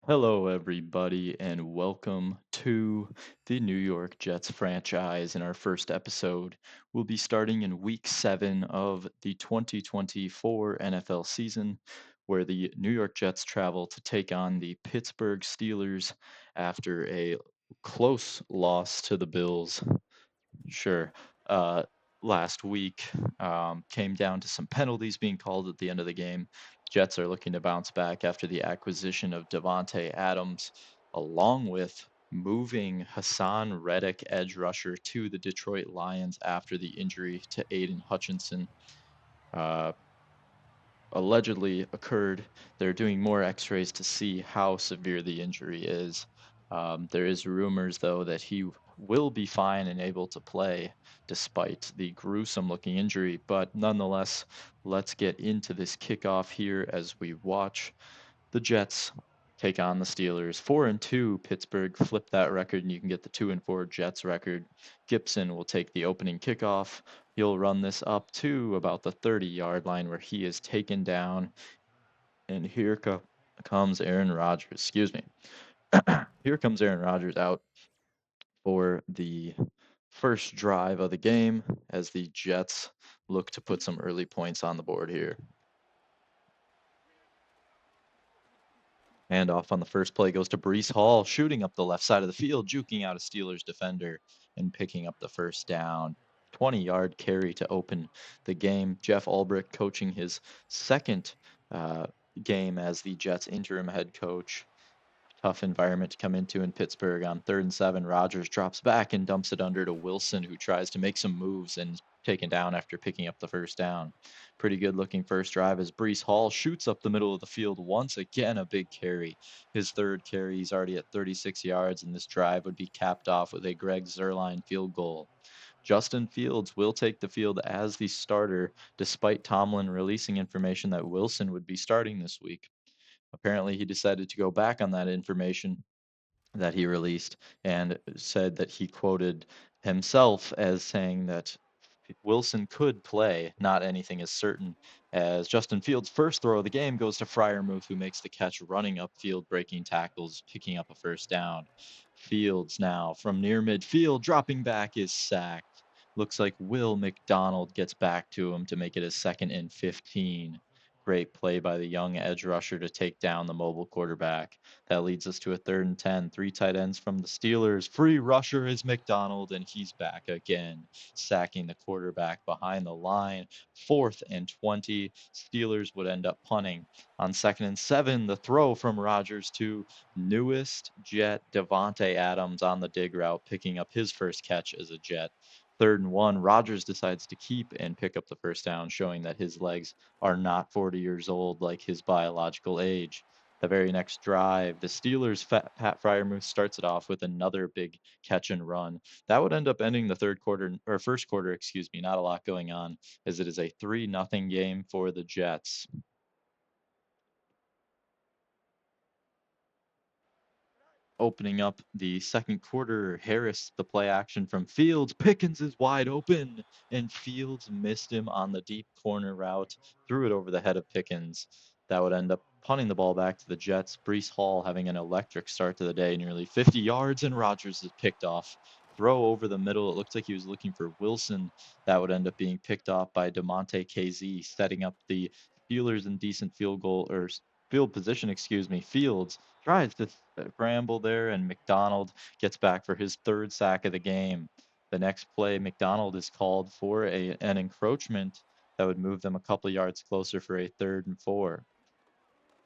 Hello, everybody, and welcome to the New York Jets franchise. In our first episode, we'll be starting in week 7 of the 2024 NFL season, where the New York Jets travel to take on the Pittsburgh Steelers after a close loss to the Bills. Sure. Uh, Last week came down to some penalties being called at the end of the game. Jets are looking to bounce back after the acquisition of Davante Adams, along with moving Hassan Reddick, edge rusher, to the Detroit Lions after the injury to Aiden Hutchinson. Uh, Allegedly occurred. They're doing more x-rays to see how severe the injury is. There is rumors, though, that he will be fine and able to play despite the gruesome looking injury. But nonetheless, let's get into this kickoff here as we watch the Jets take on the Steelers. 4-2, Pittsburgh flip that record, and you can get the 2-4 Jets record. Gibson will take the opening kickoff. He'll run this up to about the 30-yard line where he is taken down. And here comes Aaron Rodgers. Excuse me. Here comes Aaron Rodgers out for the first drive of the game as the Jets look to put some early points on the board here. Handoff on the first play goes to Breece Hall, shooting up the left side of the field, juking out a Steelers defender and picking up the first down. 20-yard carry to open the game. Jeff Ulbrich coaching his second game as the Jets interim head coach. Tough environment to come into in Pittsburgh. On 3rd and 7, Rodgers drops back and dumps it under to Wilson, who tries to make some moves and taken down after picking up the first down. Pretty good looking first drive as Breece Hall shoots up the middle of the field. Once again, a big carry. His third carry, he's already at 36 yards, and this drive would be capped off with a Greg Zuerlein field goal. Justin Fields will take the field as the starter, despite Tomlin releasing information that Wilson would be starting this week. Apparently, he decided to go back on that information that he released and said that he quoted himself as saying that Wilson could play, not anything is certain, as Justin Fields' first throw of the game goes to Freiermuth, who makes the catch running upfield, breaking tackles, picking up a first down. Fields now from near midfield, dropping back, is sacked. Looks like Will McDonald gets back to him to make it a 2nd and 15. Great play by the young edge rusher to take down the mobile quarterback. That leads us to a 3rd and 10. 3 tight ends from the Steelers. Free rusher is McDonald, and he's back again, sacking the quarterback behind the line. 4th and 20. Steelers would end up punting. On 2nd and 7, the throw from Rodgers to newest Jet Davante Adams on the dig route, picking up his first catch as a Jet. 3rd and 1, Rodgers decides to keep and pick up the first down, showing that his legs are not 40 years old like his biological age. The very next drive, the Steelers' Pat Freiermuth starts it off with another big catch and run. That would end up ending the third quarter, or first quarter, excuse me. Not a lot going on, as it is a 3-0 game for the Jets. Opening up the second quarter, Harris, the play action from Fields. Pickens is wide open, and Fields missed him on the deep corner route, threw it over the head of Pickens. That would end up punting the ball back to the Jets. Breece Hall having an electric start to the day, nearly 50 yards, and Rodgers is picked off. Throw over the middle. It looked like he was looking for Wilson. That would end up being picked off by DeMonte KZ, setting up the Steelers in decent field goal or field position, excuse me. Fields tries to scramble there, and McDonald gets back for his 3rd sack of the game. The next play, McDonald is called for an encroachment that would move them a couple yards closer for a 3rd and 4.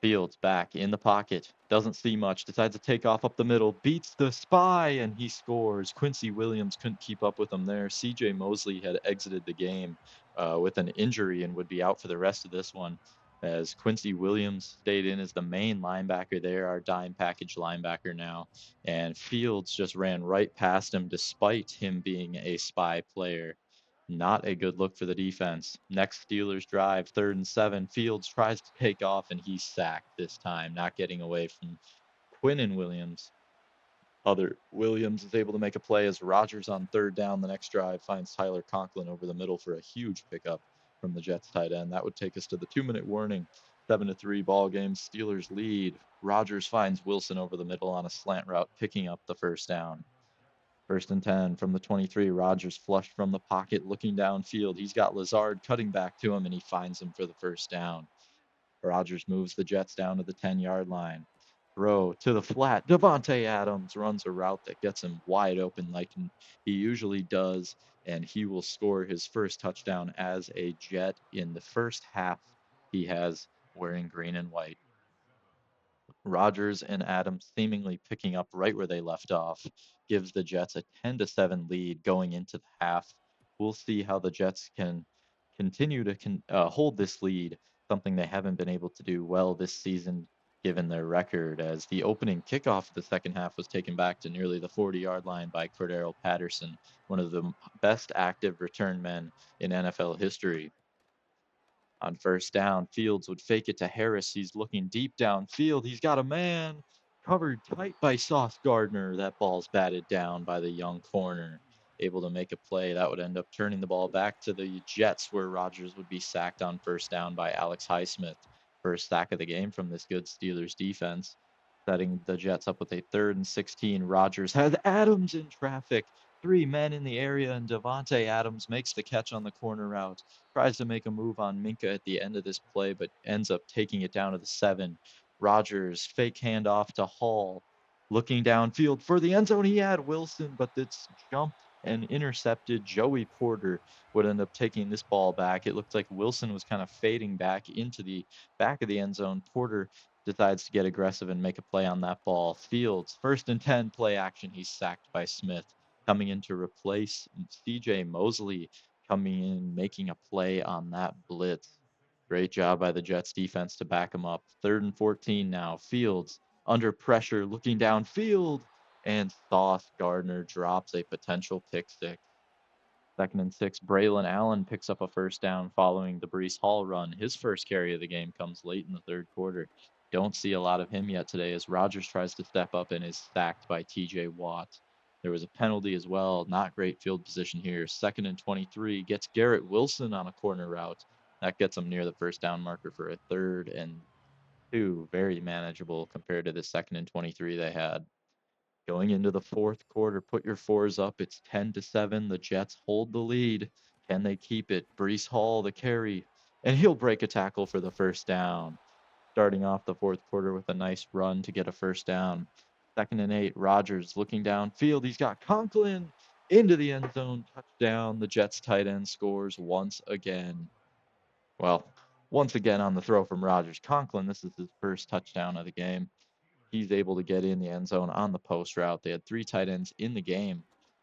Fields back in the pocket, doesn't see much, decides to take off up the middle, beats the spy, and he scores. Quincy Williams couldn't keep up with him there. C.J. Mosley had exited the game with an injury and would be out for the rest of this one, as Quincy Williams stayed in as the main linebacker there, our dime package linebacker now. And Fields just ran right past him despite him being a spy player. Not a good look for the defense. Next Steelers drive, 3rd and 7. Fields tries to take off, and he's sacked this time, not getting away from Quinnen Williams. Other Williams is able to make a play as Rodgers on 3rd down. The next drive finds Tyler Conklin over the middle for a huge pickup from the Jets tight end. That would take us to the 2-minute warning. 7-3 ball game. Steelers lead. Rodgers finds Wilson over the middle on a slant route, picking up the first down. 1st and 10 from the 23. Rodgers flushed from the pocket, looking downfield. He's got Lazard cutting back to him, and he finds him for the first down. Rodgers moves the Jets down to the 10-yard line. Throw to the flat. Davante Adams runs a route that gets him wide open like he usually does, and he will score his first touchdown as a Jet in the first half he has wearing green and white. Rodgers and Adams seemingly picking up right where they left off gives the Jets a 10-7 lead going into the half. We'll see how the Jets can continue to hold this lead, something they haven't been able to do well this season given their record, as the opening kickoff of the second half was taken back to nearly the 40-yard line by Cordero Patterson, one of the best active return men in NFL history. On first down, Fields would fake it to Harris. He's looking deep downfield. He's got a man covered tight by Sauce Gardner. That ball's batted down by the young corner. Able to make a play that would end up turning the ball back to the Jets, where Rodgers would be sacked on first down by Alex Highsmith. First sack of the game from this good Steelers defense, setting the Jets up with a 3rd and 16. Rodgers has Adams in traffic. 3 men in the area, and Davante Adams makes the catch on the corner route. Tries to make a move on Minka at the end of this play, but ends up taking it down to the 7. Rodgers fake handoff to Hall. Looking downfield for the end zone, he had Wilson, but it's jumped and intercepted. Joey Porter would end up taking this ball back. It looked like Wilson was kind of fading back into the back of the end zone. Porter decides to get aggressive and make a play on that ball. Fields, 1st and 10, play action. He's sacked by Smith. Coming in to replace C.J. Mosley, coming in, making a play on that blitz. Great job by the Jets defense to back him up. 3rd and 14 now. Fields under pressure, looking downfield, and Sauce Gardner drops a potential pick six. 2nd and 6, Braylon Allen picks up a first down following the Breece Hall run. His first carry of the game comes late in the third quarter. Don't see a lot of him yet today as Rodgers tries to step up and is sacked by TJ Watt. There was a penalty as well. Not great field position here. 2nd and 23, gets Garrett Wilson on a corner route. That gets him near the first down marker for a 3rd and 2. Very manageable compared to the 2nd and 23 they had. Going into the fourth quarter, put your fours up. It's 10-7. The Jets hold the lead. Can they keep it? Breece Hall, the carry, and he'll break a tackle for the first down. Starting off the fourth quarter with a nice run to get a first down. 2nd and 8, Rodgers looking downfield. He's got Conklin into the end zone. Touchdown. The Jets tight end scores once again. Well, once again on the throw from Rodgers. Conklin, this is his first touchdown of the game. He's able to get in the end zone on the post route. They had 3 tight ends in the game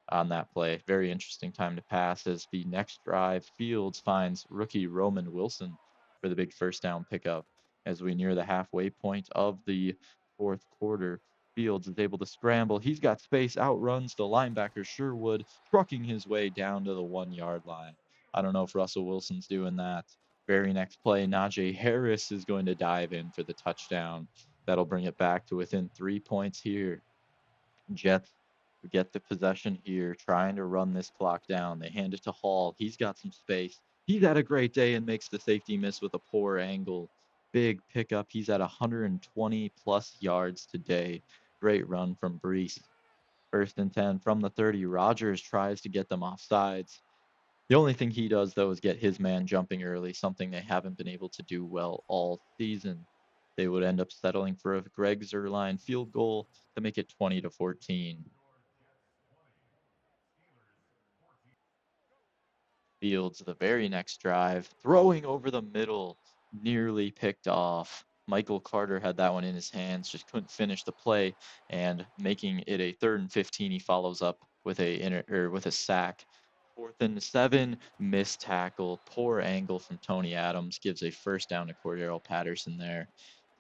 on that play. Very interesting time to pass as the next drive, Fields finds rookie Roman Wilson for the big first down pickup. As we near the halfway point of the fourth quarter, Fields is able to scramble. He's got space, outruns the linebacker Sherwood, trucking his way down to the 1-yard line. I don't know if Russell Wilson's doing that. Very next play, Najee Harris is going to dive in for the touchdown. That'll bring it back to within 3 points here. Jets get the possession here, trying to run this clock down. They hand it to Hall. He's got some space. He's had a great day and makes the safety miss with a poor angle. Big pickup. He's at 120 plus yards today. Great run from Breece. 1st and 10 from the 30. Rodgers tries to get them off sides. The only thing he does, though, is get his man jumping early, something they haven't been able to do well all season. They would end up settling for a Greg Zuerlein field goal to make it 20-14. Fields, the very next drive, throwing over the middle, nearly picked off. Michael Carter had that one in his hands, just couldn't finish the play, and making it a 3rd and 15. He follows up with a sack. 4th and 7, missed tackle, poor angle from Tony Adams gives a first down to Cordero Patterson there.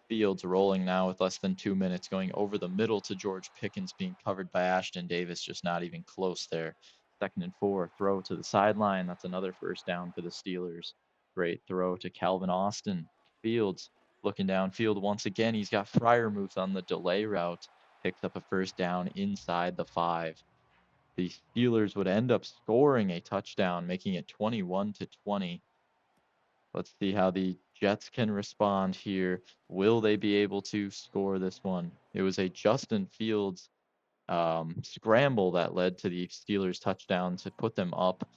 Fields rolling now with less than 2 minutes, going over the middle to George Pickens, being covered by Ashton Davis, just not even close there. 2nd and 4, throw to the sideline. That's another first down for the Steelers. Great throw to Calvin Austin. Fields looking downfield once again. He's got Freiermuth on the delay route. Picks up a first down inside the 5. The Steelers would end up scoring a touchdown, making it 21-20. Let's see how the Jets can respond here. Will they be able to score this one? It was a Justin Fields scramble that led to the Steelers' touchdown to put them up.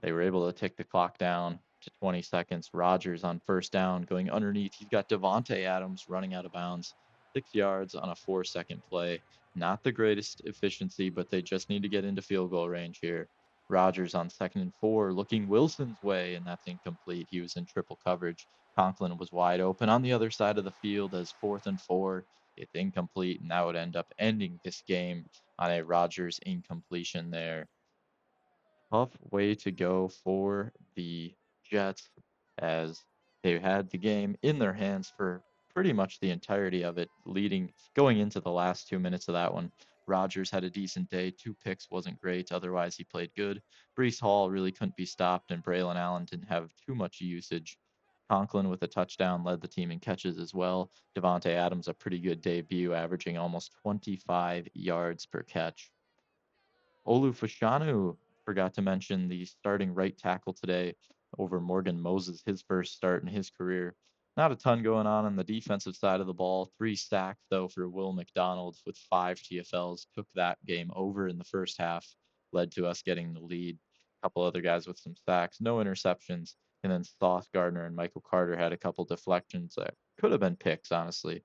They were able to tick the clock down to 20 seconds. Rodgers on first down going underneath. He's got Davante Adams running out of bounds, 6 yards on a 4-second play. Not the greatest efficiency, but they just need to get into field goal range here. Rodgers on 2nd and 4, looking Wilson's way, and that's incomplete. He was in triple coverage. Conklin was wide open on the other side of the field as 4th and 4. It's incomplete, and that would end up ending this game on a Rodgers incompletion there. Tough way to go for the Jets as they had the game in their hands for pretty much the entirety of it, going into the last 2 minutes of that one. Rodgers had a decent day. 2 picks wasn't great. Otherwise, he played good. Brees Hall really couldn't be stopped, and Braylon Allen didn't have too much usage. Conklin with a touchdown led the team in catches as well. Davante Adams, a pretty good debut, averaging almost 25 yards per catch. Olu Fashanu forgot to mention the starting right tackle today over Morgan Moses, his first start in his career. Not a ton going on the defensive side of the ball. 3 sacks, though, for Will McDonald with 5 TFLs. Took that game over in the first half, led to us getting the lead. A couple other guys with some sacks, no interceptions. And then Sauce Gardner and Michael Carter had a couple deflections that could have been picks, honestly.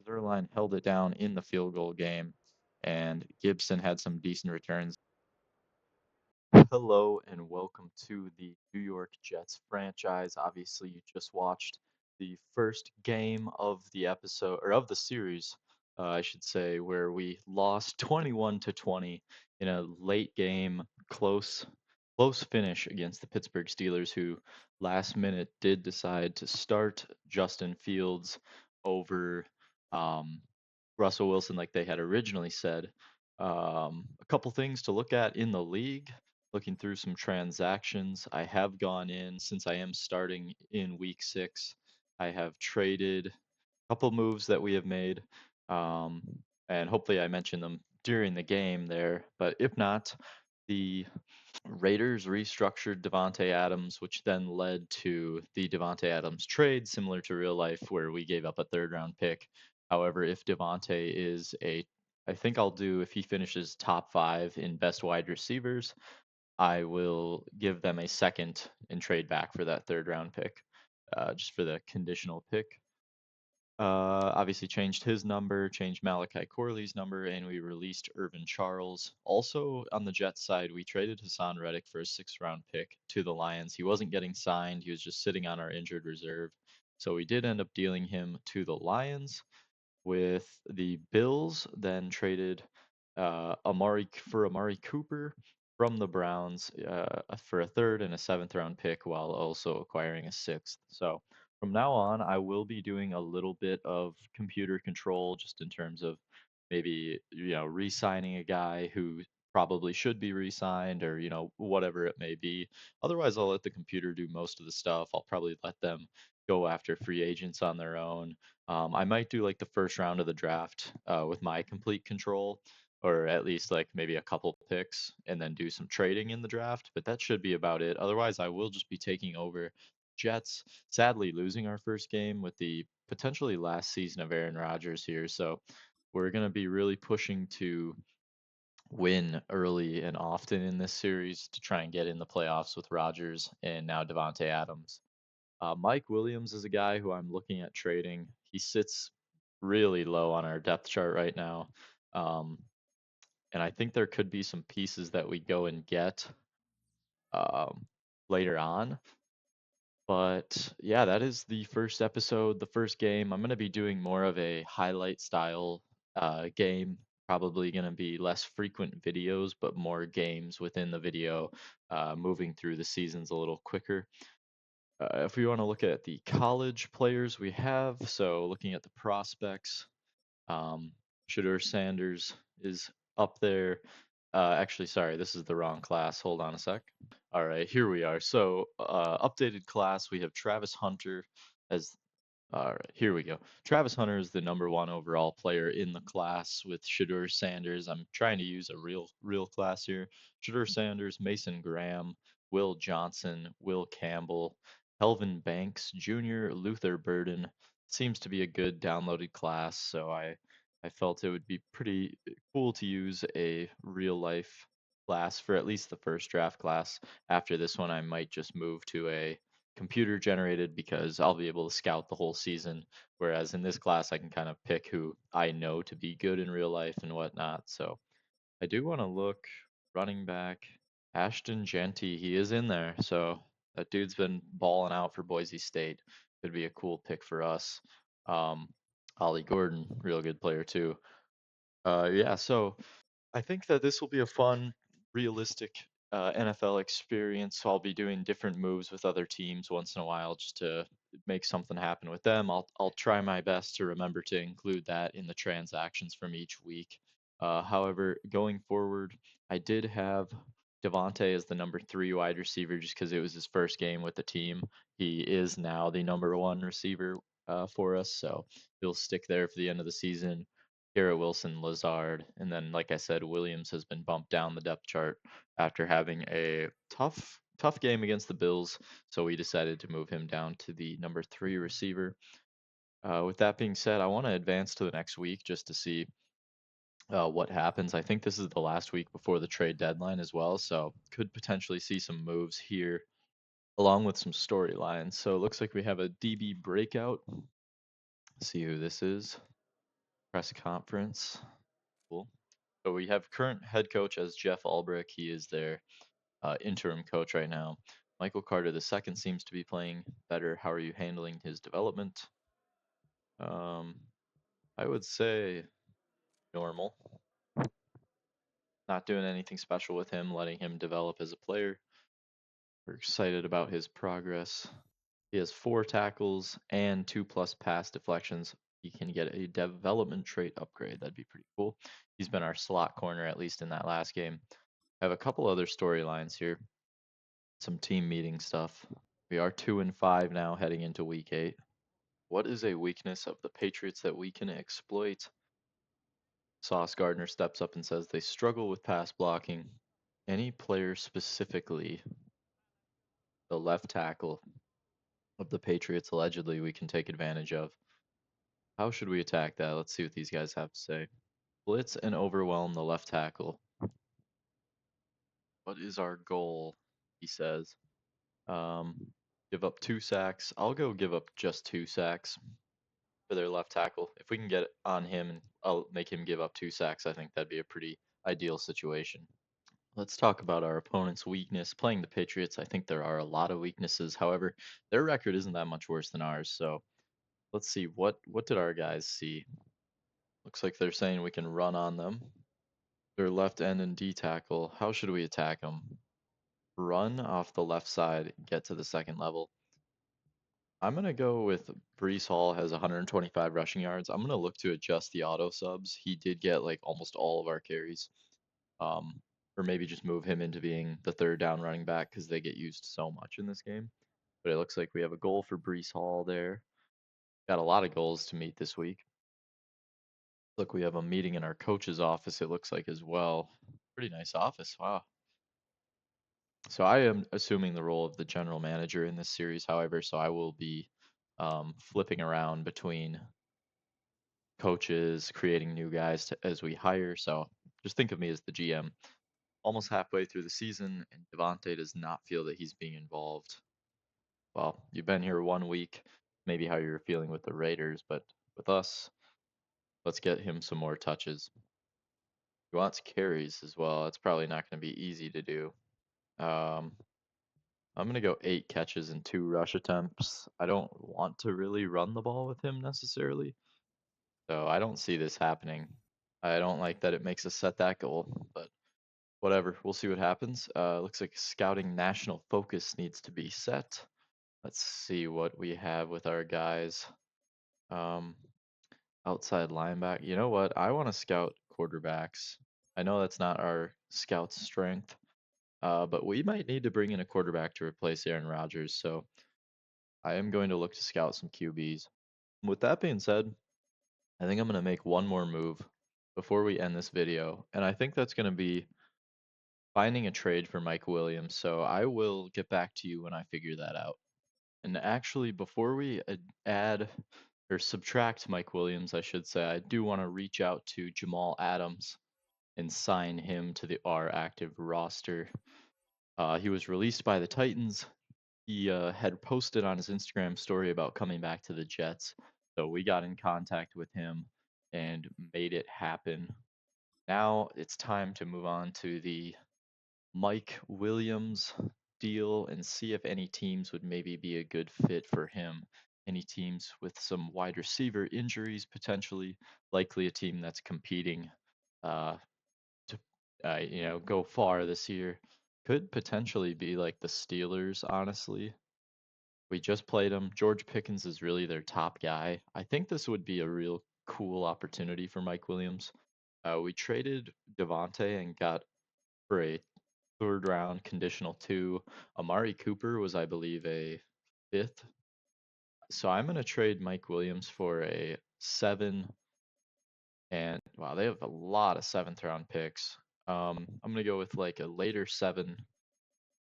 Zerline held it down in the field goal game, and Gibson had some decent returns. Hello and welcome to the New York Jets franchise. Obviously, you just watched the first game of the episode or of the series, I should say, where we lost 21-20 in a late game, close finish against the Pittsburgh Steelers, who last minute did decide to start Justin Fields over um, Russell Wilson, like they had originally said. A couple things to look at in the league. Looking through some transactions, I have gone in since I am starting in week 6. I have traded a couple moves that we have made, um, and hopefully I mention them during the game there. But if not, the Raiders restructured Davante Adams, which then led to the Davante Adams trade, similar to real life, where we gave up a 3rd round pick. However, if Davante I think I'll do, if he finishes top 5 in best wide receivers, I will give them a second and trade back for that 3rd round pick, just for the conditional pick. Obviously changed his number, changed Malachi Corley's number, and we released Irvin Charles. Also on the Jets side, we traded Hassan Reddick for a 6th round pick to the Lions. He wasn't getting signed. He was just sitting on our injured reserve. So we did end up dealing him to the Lions. With the Bills, then traded Amari Cooper from the Browns for a 3rd and a 7th round pick, while also acquiring a 6th. So from now on, I will be doing a little bit of computer control, just in terms of maybe re-signing a guy who probably should be re-signed, or whatever it may be. Otherwise, I'll let the computer do most of the stuff. I'll probably let them go after free agents on their own. I might do like the first round of the draft with my complete control, or at least like maybe a couple picks, and then do some trading in the draft. But that should be about it. Otherwise, I will just be taking over. Jets, sadly, losing our first game with the potentially last season of Aaron Rodgers here. So we're going to be really pushing to win early and often in this series to try and get in the playoffs with Rodgers and now Davante Adams. Mike Williams is a guy who I'm looking at trading. He sits really low on our depth chart right now. Um, and I think there could be some pieces that we go and get um, later on. But yeah, that is the first episode, the first game. I'm going to be doing more of a highlight style game. Probably going to be less frequent videos, but more games within the video, moving through the seasons a little quicker. If we want to look at the college players we have, so looking at the prospects, um, Shedeur Sanders is up there. Actually, sorry, this is the wrong class. Hold on a sec. All right, here we are. So, updated class, we have Travis Hunter as. All right, here we go. Travis Hunter is the #1 overall player in the class with Shedeur Sanders. I'm trying to use a real class here. Shedeur Sanders, Mason Graham, Will Johnson, Will Campbell, Kelvin Banks Jr., Luther Burden seems to be a good downloaded class, so I felt it would be pretty cool to use a real life class for at least the first draft class. After this one, I might just move to a computer generated because I'll be able to scout the whole season. Whereas in this class, I can kind of pick who I know to be good in real life and whatnot. So I do want to look running back. Ashton Genty, he is in there. So that dude's been balling out for Boise State. Could be a cool pick for us. Um, Ollie Gordon, real good player too. Yeah, so I think that this will be a fun, realistic NFL experience. So I'll be doing different moves with other teams once in a while just to make something happen with them. I'll try my best to remember to include that in the transactions from each week. However, going forward, I did have Davante as the number 3 wide receiver just because it was his first game with the team. He is now the number 1 receiver for us, so he'll stick there for the end of the season. Garrett Wilson, Lazard, and then, like I said, Williams has been bumped down the depth chart after having a tough game against the Bills. So we decided to move him down to the number 3 receiver. With that being said, I want to advance to the next week just to see what happens. I think this is the last week before the trade deadline as well, so could potentially see some moves here along with some storylines. So it looks like we have a DB breakout. Let's see who this is. Press conference. Cool. So we have current head coach as Jeff Ulbrich. He is their interim coach right now. Michael Carter II seems to be playing better. How are you handling his development? Um, I would say normal. Not doing anything special with him, letting him develop as a player. We're excited about his progress. He has 4 tackles and 2+ pass deflections. He can get a development trait upgrade. That'd be pretty cool. He's been our slot corner, at least in that last game. I have a couple other storylines here. Some team meeting stuff. We are 2-5 now heading into week 8. What is a weakness of the Patriots that we can exploit? Sauce Gardner steps up and says they struggle with pass blocking. Any player specifically, the left tackle of the Patriots allegedly we can take advantage of. How should we attack that? Let's see what these guys have to say. Blitz and overwhelm the left tackle. What is our goal? He says. Give up 2 sacks. I'll go give up just 2 sacks for their left tackle. If we can get on him and I'll make him give up 2 sacks, I think that'd be a pretty ideal situation. Let's talk about our opponent's weakness. Playing the Patriots, I think there are a lot of weaknesses. However, their record isn't that much worse than ours. So let's see what did our guys see? Looks like they're saying we can run on them. Their left end and D tackle. How should we attack them? Run off the left side, get to the second level. I'm going to go with Brees Hall has 125 rushing yards. I'm going to look to adjust the auto subs. He did get like almost all of our carries. Um, or maybe just move him into being the 3rd down running back because they get used so much in this game. But it looks like we have a goal for Brees Hall there. Got a lot of goals to meet this week. Look, we have a meeting in our coach's office, it looks like as well. Pretty nice office. Wow. So I am assuming the role of the general manager in this series, however, so I will be flipping around between coaches, creating new guys as we hire. So just think of me as the GM. Almost halfway through the season, and Davante does not feel that he's being involved. Well, you've been here 1 week, maybe how you're feeling with the Raiders, but with us, let's get him some more touches. He wants carries as well. It's probably not going to be easy to do. Um, I'm going to go 8 catches and 2 rush attempts. I don't want to really run the ball with him necessarily. So I don't see this happening. I don't like that it makes us set that goal, but whatever. We'll see what happens. Looks like scouting national focus needs to be set. Let's see what we have with our guys. Um, outside linebacker. You know what? I want to scout quarterbacks. I know that's not our scout's strength, but we might need to bring in a quarterback to replace Aaron Rodgers. So I am going to look to scout some QBs. With that being said, I think I'm going to make one more move before we end this video, and I think that's going to be finding a trade for Mike Williams. So I will get back to you when I figure that out. And actually, before we add or subtract Mike Williams, I should say, I do want to reach out to Jamal Adams and sign him to our active roster. He was released by the Titans. He had posted on his Instagram story about coming back to the Jets. So we got in contact with him and made it happen. Now it's time to move on to the Mike Williams deal and see if any teams would maybe be a good fit for him. Any teams with some wide receiver injuries potentially, likely a team that's competing uh, to go far this year. Could potentially be like the Steelers, honestly. We just played them. George Pickens is really their top guy. I think this would be a real cool opportunity for Mike Williams. We traded Davante and got for a third round conditional two. Amari Cooper was, I believe, a fifth. So I'm going to trade Mike Williams for a seven. And wow, they have a lot of seventh round picks. I'm going to go with like a later seven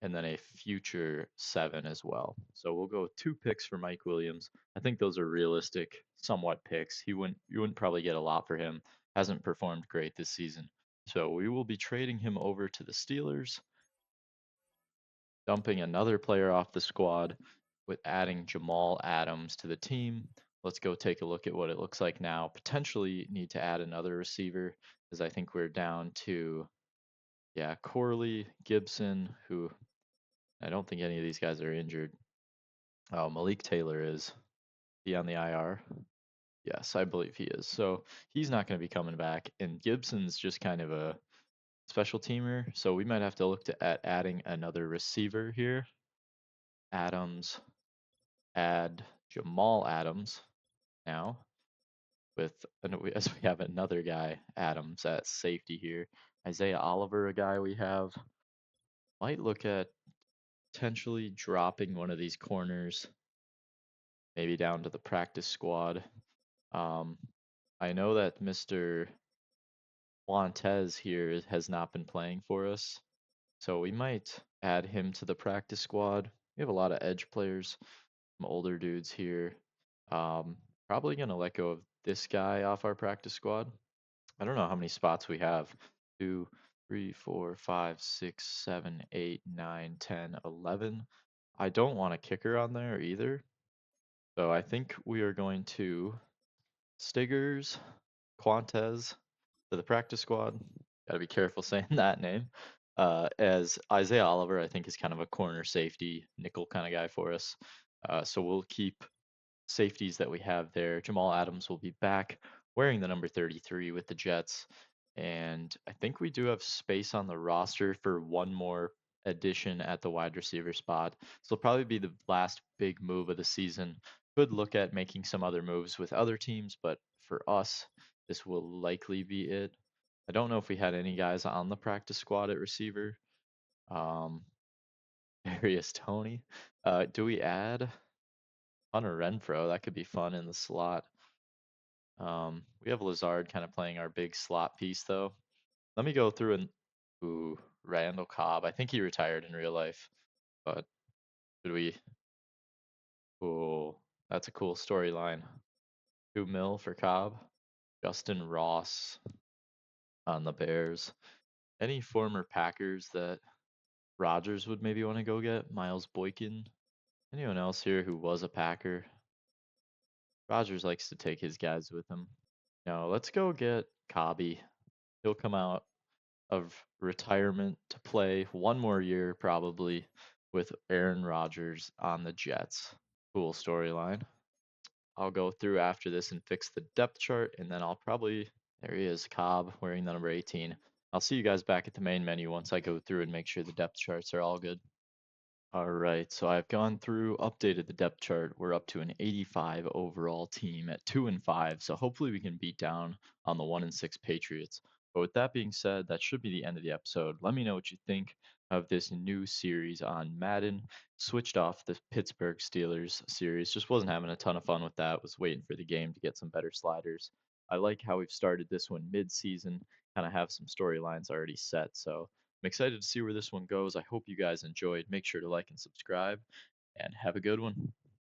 and then a future seven as well. So we'll go with two picks for Mike Williams. I think those are realistic, somewhat picks. You wouldn't probably get a lot for him. Hasn't performed great this season. So we will be trading him over to the Steelers, dumping another player off the squad with adding Jamal Adams to the team. Let's go take a look at what it looks like now. Potentially need to add another receiver, as I think we're down to, yeah, Corley, Gibson, who I don't think any of these guys are injured. Oh, Malik Taylor is. He on the IR? Yes, I believe he is. So he's not going to be coming back. And Gibson's just kind of a special teamer. So we might have to look at adding another receiver here. Adams, add Jamal Adams now as we have another guy, Adams, at safety here. Isaiah Oliver, a guy we have. Might look at potentially dropping one of these corners, maybe down to the practice squad. Um, I know that Mr. Montez here has not been playing for us, so we might add him to the practice squad. We have a lot of edge players, some older dudes here. Um, Probably gonna let go of this guy off our practice squad. I don't know how many spots we have. 2, 3, 4, 5, 6, 7, 8, 9, 10, 11. I don't want a kicker on there either. So I think we are going to Stiggers, Quantez to the practice squad. Got to be careful saying that name. As Isaiah Oliver, I think is kind of a corner safety, nickel kind of guy for us. So we'll keep safeties that we have there. Jamal Adams will be back wearing the number 33 with the Jets. And I think we do have space on the roster for one more addition at the wide receiver spot. So it'll probably be the last big move of the season. Could look at making some other moves with other teams, but for us, this will likely be it. I don't know if we had any guys on the practice squad at receiver. Um, Darius Tony. Do we add Hunter Renfro? That could be fun in the slot. We have Lazard kind of playing our big slot piece though. Let me go through and ooh, Randall Cobb. I think he retired in real life, but should we? Ooh, that's a cool storyline. 2 mil for Cobb. Justin Ross on the Bears. Any former Packers that Rodgers would maybe want to go get? Miles Boykin. Anyone else here who was a Packer? Rodgers likes to take his guys with him. No, let's go get Cobby. He'll come out of retirement to play one more year probably with Aaron Rodgers on the Jets. Cool storyline. I'll go through after this and fix the depth chart, and then I'll probably, there he is, Cobb wearing the number 18. I'll see you guys back at the main menu once I go through and make sure the depth charts are all good. All right, so I've gone through, updated the depth chart. We're up to an 85 overall team at 2-5, so hopefully we can beat down on the 1-6 Patriots. But with that being said, that should be the end of the episode. Let me know what you think of this new series on Madden. Switched off the Pittsburgh Steelers series. Just wasn't having a ton of fun with that. Was waiting for the game to get some better sliders. I like how we've started this one mid-season, kind of have some storylines already set. So I'm excited to see where this one goes. I hope you guys enjoyed. Make sure to like and subscribe, and have a good one.